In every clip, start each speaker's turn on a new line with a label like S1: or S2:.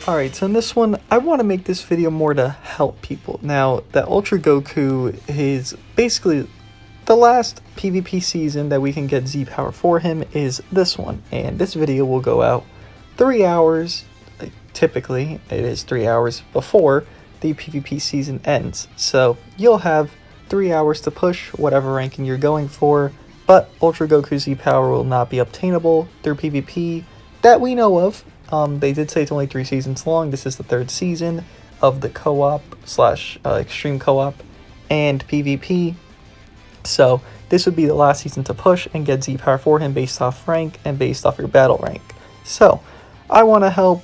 S1: Alright, so in this one, I want to make this video more to help people. Now, the Ultra Goku is basically the last PvP season that we can get Z power for him is this one. And this video will go out 3 hours, typically it is 3 hours before the PvP season ends. So you'll have 3 hours to push whatever ranking you're going for, but Ultra Goku Z power will not be obtainable through PvP that we know of. They did say it's only 3 seasons long. This is the 3rd season of the co-op slash extreme co-op and PvP. So this would be the last season to push and get Z power for him based off rank and based off your battle rank. So I want to help,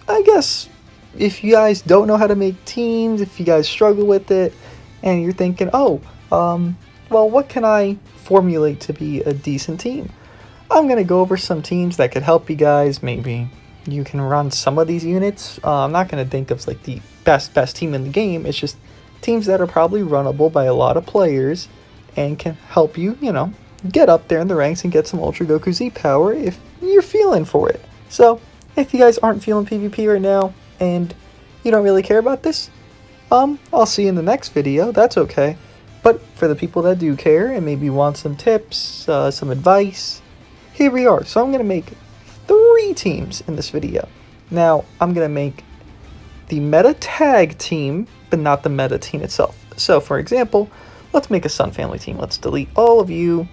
S1: I guess, if you guys don't know how to make teams, if you guys struggle with it, and you're thinking, oh, well, what can I formulate to be a decent team? I'm going to go over some teams that could help you guys. Maybe you can run some of these units. I'm not going to think of like the best team in the game. It's just teams that are probably runnable by a lot of players and can help you, get up there in the ranks and get some Ultra Goku Z power if you're feeling for it. So if you guys aren't feeling PvP right now and you don't really care about this, I'll see you in the next video. That's okay. But for the people that do care and maybe want some tips, some advice, here we are. So I'm going to make 3 teams in this video. Now, I'm going to make the meta tag team, but not the meta team itself. So, for example, let's make a Sun Family team. Let's delete all of you,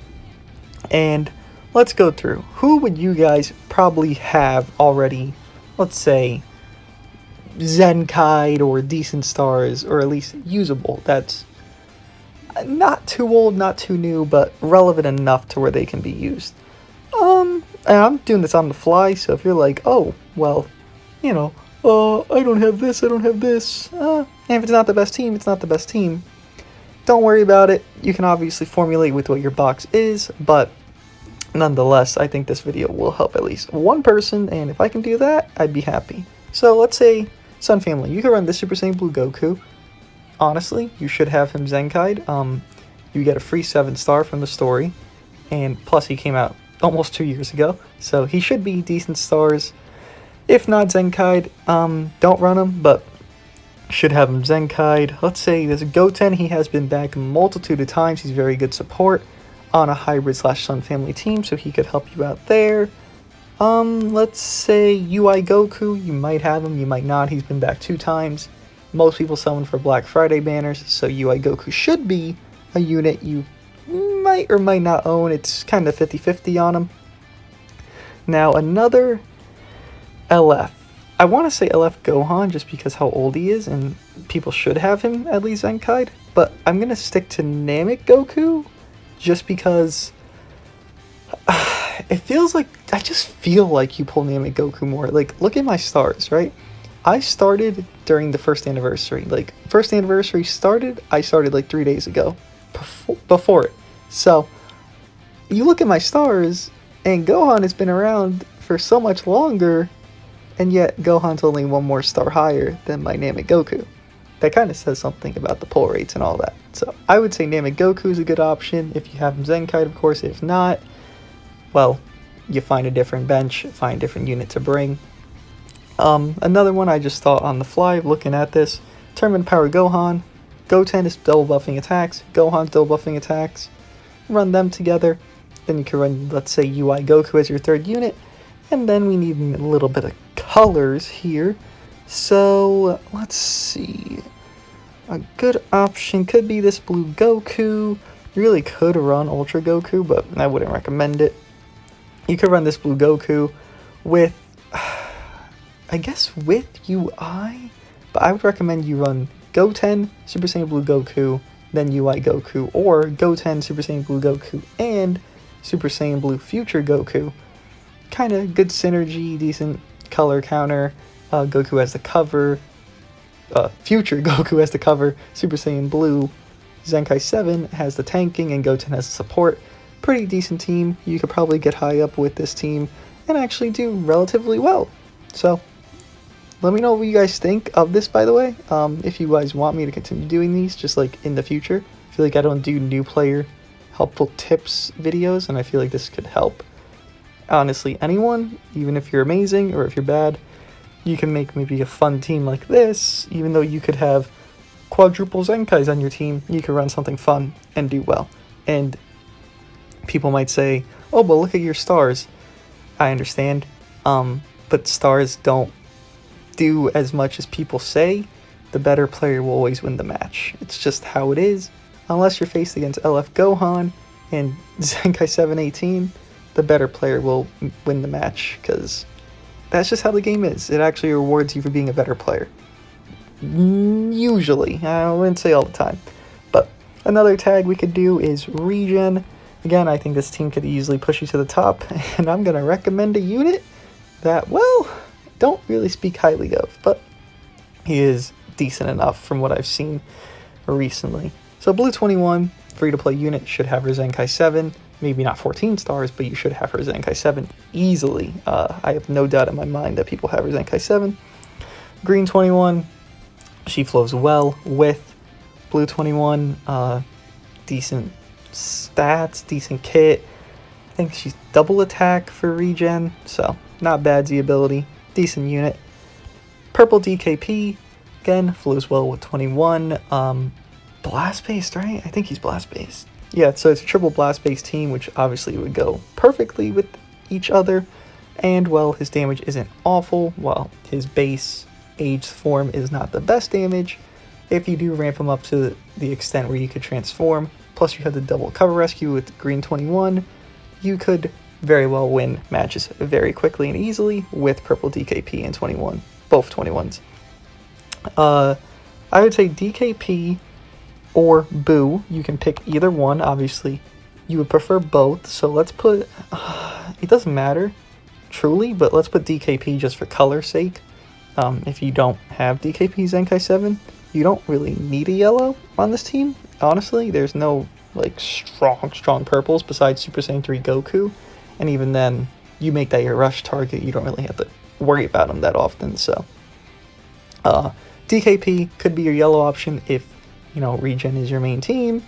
S1: and let's go through. Who would you guys probably have already, let's say, Zenkai'd or decent stars, or at least usable? That's not too old, not too new, but relevant enough to where they can be used. And I'm doing this on the fly, so if you're like, oh, well, I don't have this, I don't have this, and if it's not the best team, it's not the best team. Don't worry about it. You can obviously formulate with what your box is, but nonetheless, I think this video will help at least one person, and if I can do that, I'd be happy. So let's say Sun Family. You can run this Super Saiyan Blue Goku. Honestly, you should have him Zenkai'd. You get a free 7-star from the story, and plus he came out almost 2 years ago, so he should be decent stars. If not Zenkai'd, don't run him, but should have him Zenkai'd. Let's say there's a Goten. He has been back a multitude of times. He's very good support on a hybrid slash Sun Family team, so he could help you out there. Let's say UI Goku. You might have him, you might not. He's been back 2 times. Most people summon for Black Friday banners, so UI Goku should be a unit you might or might not own. It's kind of 50-50 on him. Now another LF. I want to say LF Gohan just because how old he is and people should have him at least Zenkai'd, but I'm going to stick to Namek Goku just because it feels like, I just feel like you pull Namek Goku more. Like, look at my stars, right? I started during the 1st anniversary. Like, 1st anniversary started, I started like 3 days ago before it. So, you look at my stars, and Gohan has been around for so much longer, and yet Gohan's only 1 more star higher than my Namek Goku. That kind of says something about the pull rates and all that. So, I would say Namek Goku is a good option if you have him Zenkai'd, of course. If not, well, you find a different bench, find a different unit to bring. Another one I just thought on the fly, looking at this, Tournament Power Gohan. Goten is double buffing attacks, Gohan's double buffing attacks. Run them together. Then you can run, let's say, UI Goku as your 3rd unit. And then we need a little bit of colors here. So, let's see. A good option could be this Blue Goku. You really could run Ultra Goku, but I wouldn't recommend it. You could run this Blue Goku with, I guess with UI, but I would recommend you run Goten, Super Saiyan Blue Goku, then UI Goku, or Goten, Super Saiyan Blue Goku, and Super Saiyan Blue Future Goku. Kind of good synergy, decent color counter. Goku has the cover, Future Goku has the cover, Super Saiyan Blue Zenkai 7 has the tanking, and Goten has the support. Pretty decent team. You could probably get high up with this team and actually do relatively well. So, let me know what you guys think of this, by the way. If you guys want me to continue doing these, just like in the future. I feel like I don't do new player helpful tips videos, and I feel like this could help honestly anyone, even if you're amazing or if you're bad. you can make maybe a fun team like this, even though you could have quadruple Zenkais on your team, you could run something fun and do well. And people might say, oh, but look at your stars. I understand, but stars don't do as much as people say. The better player will always win the match. It's just how it is. Unless you're faced against LF Gohan and Zenkai 718, the better player will win the match, because that's just how the game is. It actually rewards you for being a better player. Usually. I wouldn't say all the time. But another tag we could do is Regen. Again, I think this team could easily push you to the top, and I'm going to recommend a unit that, well, don't really speak highly of, but he is decent enough from what I've seen recently. So Blue 21, free-to-play unit, should have her Zenkai 7. Maybe not 14 stars, but you should have her Zenkai 7 easily. I have no doubt in my mind that people have her Zenkai 7. Green 21, she flows well with Blue 21. Decent stats, decent kit. I think she's double attack for regen, so not bad Z ability. Decent unit. Purple DKP, again, flows well with 21. Blast-based, right? I think he's blast-based. Yeah, so it's a triple blast-based team, which obviously would go perfectly with each other. And, well, his damage isn't awful, while his base aged form is not the best damage. If you do ramp him up to the extent where you could transform, plus you have the double cover rescue with Green 21, you could very well win matches very quickly and easily with Purple DKP and 21, both 21s. I would say DKP or Boo. You can pick either one. Obviously, you would prefer both, so let's put... it doesn't matter, truly, but let's put DKP just for color's sake. If you don't have DKP Zenkai 7, you don't really need a yellow on this team. Honestly, there's no like strong purples besides Super Saiyan 3 Goku, and even then, you make that your rush target, you don't really have to worry about him that often, so... DKP could be your yellow option if, you know, Regen is your main team.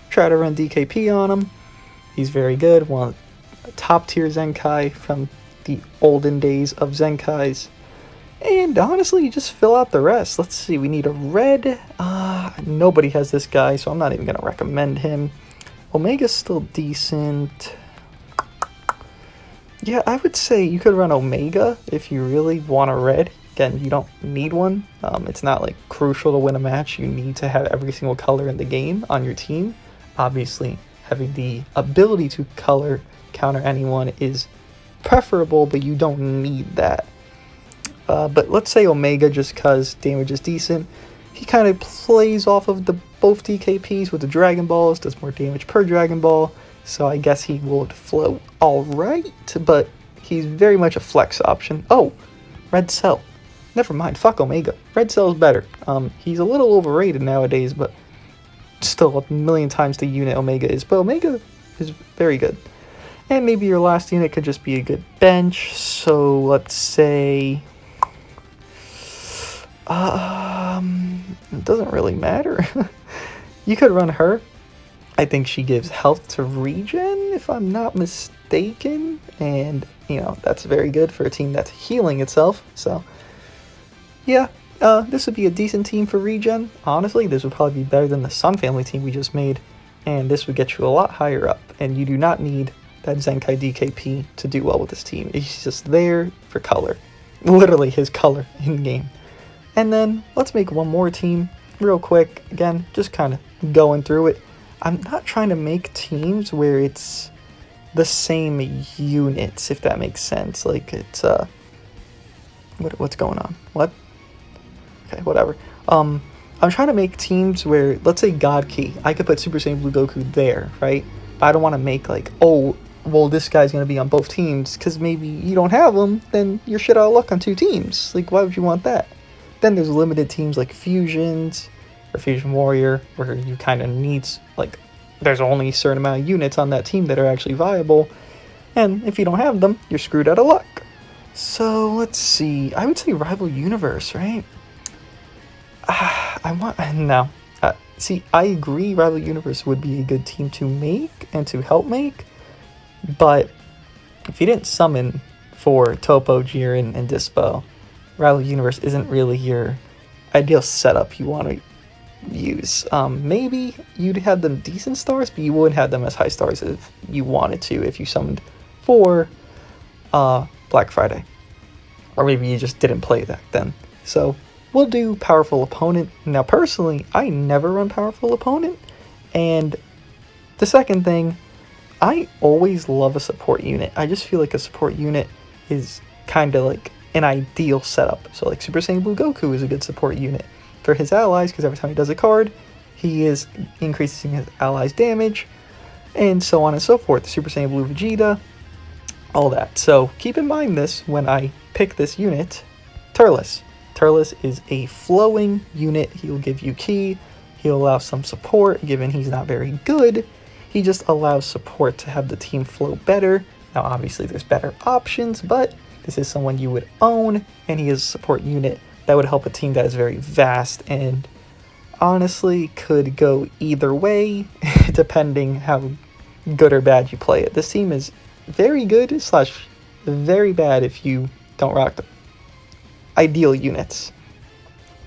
S1: Try to run DKP on him. He's very good. One top tier Zenkai from the olden days of Zenkais. And honestly, just fill out the rest. Let's see, we need a red. Nobody has this guy, so I'm not even going to recommend him. Omega's still decent. Yeah, I would say you could run Omega if you really want a red. Again, you don't need one. It's not like crucial to win a match. You need to have every single color in the game on your team. Obviously, having the ability to color counter anyone is preferable, but you don't need that. But let's say Omega, just because damage is decent. He kind of plays off of the both DKPs with the Dragon Balls, does more damage per Dragon Ball, so I guess he would float alright, but he's very much a flex option. Oh, Red Cell. Never mind, fuck Omega. Red Cell's better. He's a little overrated nowadays, but still a million times the unit Omega is. But Omega is very good. And maybe your last unit could just be a good bench. So let's say... it doesn't really matter. You could run her. I think she gives health to regen, if I'm not mistaken. And, you know, that's very good for a team that's healing itself. So... yeah, this would be a decent team for regen. Honestly, this would probably be better than the Sun Family team we just made. And this would get you a lot higher up. And you do not need that Zenkai DKP to do well with this team. He's just there for color. Literally his color in-game. And then, let's make one more team real quick. Again, just kind of going through it. I'm not trying to make teams where it's the same units, if that makes sense. Like, it's, what's going on? What? Okay, whatever. I'm trying to make teams where, let's say God Key, I could put Super Saiyan Blue Goku there, right? But I don't want to make like, oh, well, this guy's going to be on both teams, because maybe you don't have him, then you're shit out of luck on two teams. Like, why would you want that? Then there's limited teams like Fusions, or Fusion Warrior, where you kind of need, like, there's only a certain amount of units on that team that are actually viable, and if you don't have them, you're screwed out of luck. So, let's see, I would say Rival Universe, right? See, I agree Rival Universe would be a good team to make and to help make, but if you didn't summon for Topo, Jiren, and Dispo, Rival Universe isn't really your ideal setup you want to use. Maybe you'd have them decent stars, but you wouldn't have them as high stars if you wanted to, if you summoned for Black Friday. Or maybe you just didn't play that then. So we'll do Powerful Opponent. Now personally, I never run Powerful Opponent. And the second thing, I always love a support unit. I just feel like a support unit is kind of like an ideal setup. So like Super Saiyan Blue Goku is a good support unit for his allies, because every time he does a card, he is increasing his allies' damage, and so on and so forth. Super Saiyan Blue Vegeta, all that. So keep in mind this when I pick this unit. Turles. Turles is a flowing unit. He'll give you ki. He'll allow some support, given he's not very good. He just allows support to have the team flow better. Now obviously there's better options, but this is someone you would own, and he is a support unit that would help a team that is very vast and honestly could go either way depending how good or bad you play it. This team is very good / very bad if you don't rock the ideal units.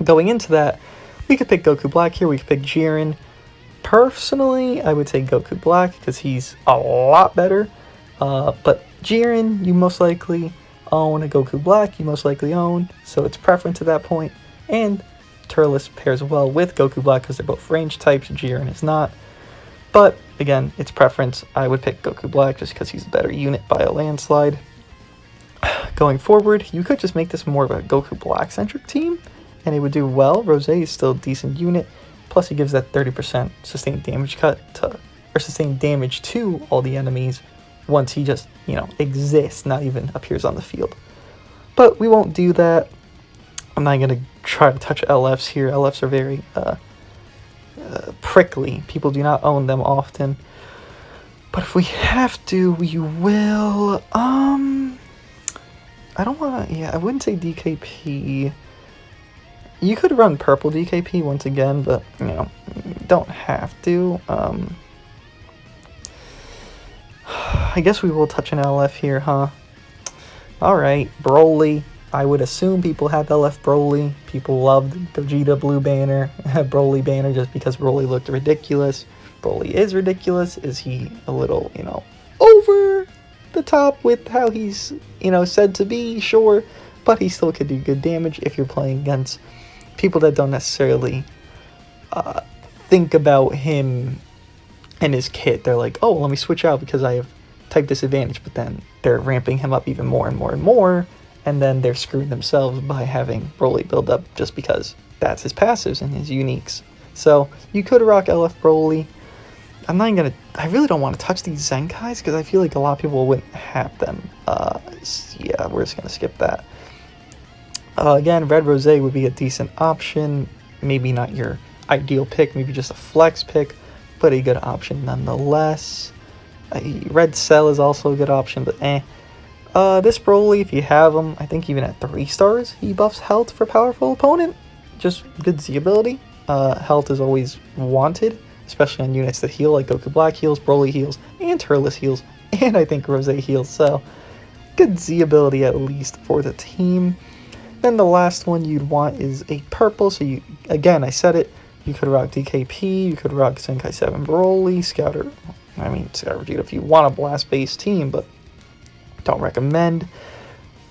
S1: Going into that, we could pick Goku Black here, we could pick Jiren. Personally, I would say Goku Black because he's a lot better, but Jiren you most likely own, a Goku Black you most likely own, so it's preference at that point. And Turles pairs well with Goku Black because they're both range types, Jiren is not. But again, it's preference. I would pick Goku Black just because he's a better unit by a landslide. Going forward, you could just make this more of a Goku Black centric team, and it would do well. Rose is still a decent unit, plus he gives that 30% sustained damage cut to, or sustained damage to all the enemies once he just, exists, not even appears on the field. But we won't do that. I'm not going to try to touch LFs here. LFs are very prickly. People do not own them often. But if we have to, we will. I don't want to, I wouldn't say DKP. You could run purple DKP once again, but, don't have to. I guess we will touch an LF here, huh? Alright, Broly. I would assume people have LF Broly. People loved Gogeta Blue Banner, Broly Banner, just because Broly looked ridiculous. Broly is ridiculous. Is he a little, over the top with how he's, said to be? Sure. But he still could do good damage if you're playing against people that don't necessarily think about him and his kit. They're like, oh, let me switch out because I have type disadvantage, but then they're ramping him up even more and more and more, and then they're screwing themselves by having Broly build up just because that's his passives and his uniques. So you could rock LF Broly. I really don't want to touch these Zenkais because I feel like a lot of people wouldn't have them. Yeah, we're just going to skip that. Again, Red Rose would be a decent option. Maybe not your ideal pick, maybe just a flex pick, but a good option nonetheless. Red Cell is also a good option, but this Broly, if you have him, I think even at 3 stars, he buffs health for powerful opponent. Just good Z ability. Health is always wanted, especially on units that heal, like Goku Black heals, Broly heals, and Turles heals, and I think Rose heals, so good Z ability at least for the team. Then the last one you'd want is a purple, so you, again, I said it, you could rock DKP, you could rock Zenkai 7 Broly, Scouter Vegeta if you want a blast-based team, but don't recommend.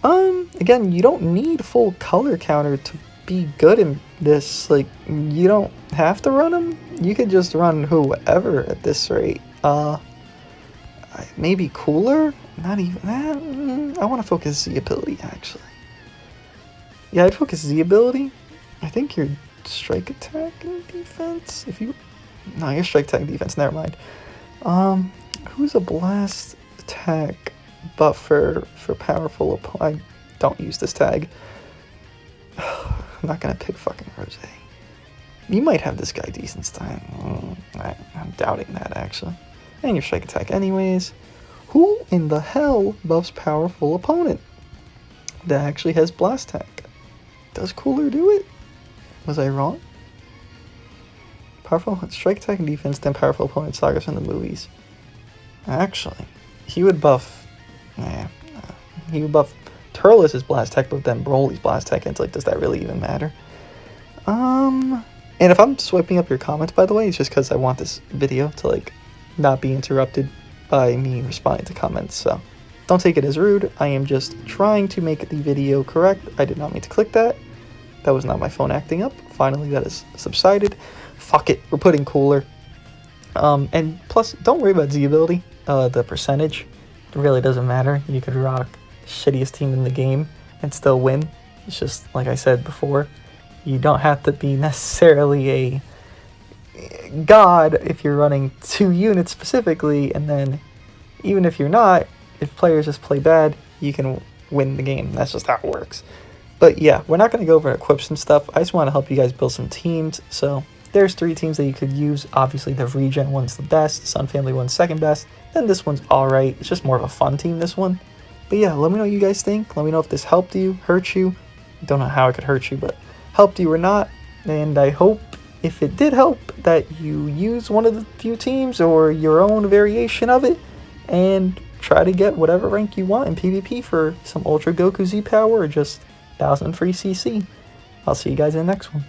S1: Again, you don't need full color counter to be good in this. Like, you don't have to run them. You could just run whoever at this rate. Maybe cooler? Not even that. I want to focus Z ability, actually. Yeah, I'd focus Z ability. I think your strike attack and defense. Your strike attack and defense. Never mind. Who's a blast attack buffer for powerful opponent? I don't use this tag. I'm not gonna pick fucking Rose. You might have this guy decent time. I'm doubting that, actually. And your strike attack anyways. Who in the hell buffs powerful opponent that actually has blast attack? Does Cooler do it? Was I wrong? Powerful strike attack and defense, then powerful opponent sagas in the movies. Actually, he would buff. He would buff Turles is Blast Tech, but then Broly's Blast Tech, and it's like, does that really even matter? And if I'm swiping up your comments, by the way, it's just because I want this video to, like, not be interrupted by me responding to comments, so don't take it as rude. I am just trying to make the video correct. I did not mean to click that. That was not my phone acting up. Finally, that has subsided. Fuck it, we're putting cooler. And plus, don't worry about Z ability. The percentage, it really doesn't matter. You could rock the shittiest team in the game and still win. It's just, like I said before, you don't have to be necessarily a god if you're running 2 units specifically, and then even if you're not, if players just play bad, you can win the game. That's just how it works. But yeah, we're not going to go over equips and stuff. I just want to help you guys build some teams. So there's 3 teams that you could use. Obviously the Regen one's the best, Sun Family one's second best, then this one's alright. It's just more of a fun team, this one. But yeah, let me know what you guys think. Let me know if this helped you, hurt you. Don't know how it could hurt you, but helped you or not. And I hope, if it did help, that you use one of the few teams or your own variation of it and try to get whatever rank you want in PvP for some Ultra Goku Z power or just 1000 free CC. I'll see you guys in the next one.